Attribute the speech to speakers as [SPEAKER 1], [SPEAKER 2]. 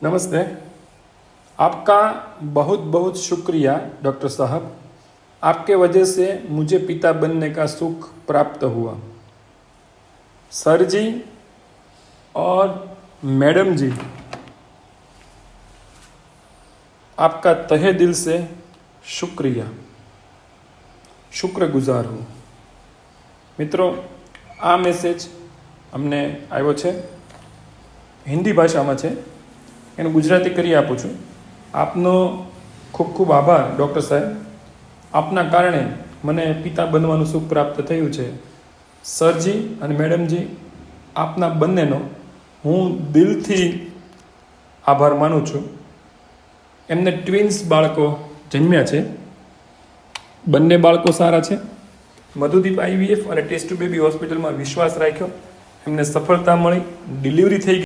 [SPEAKER 1] नमस्ते। आपका बहुत बहुत शुक्रिया डॉक्टर साहब। आपके वजह से मुझे पिता बनने का सुख प्राप्त हुआ। सर जी और मैडम जी, आपका तहे दिल से शुक्रिया, शुक्रगुजार हूँ। મિત્રો, આ મેસેજ અમને આવ્યો છે, હિન્દી ભાષામાં છે, એનું ગુજરાતી કરી આપું છું। આપનો ખૂબ ખૂબ આભાર ડૉક્ટર સાહેબ। આપના કારણે મને પિતા બનવાનું સુખ પ્રાપ્ત થયું છે। સરજી અને મેડમજી, આપના બંનેનો હું દિલથી આભાર માનું છું। એમને ટ્વિન્સ બાળકો જન્મ્યા છે। બંને બાળકો સારા છે। મધુદીપ IVF અને ટેસ્ટ ટુ બેબી હોસ્પિટલમાં વિશ્વાસ રાખ્યો, એમને સફળતા મળી, ડિલિવરી થઈ ગઈ।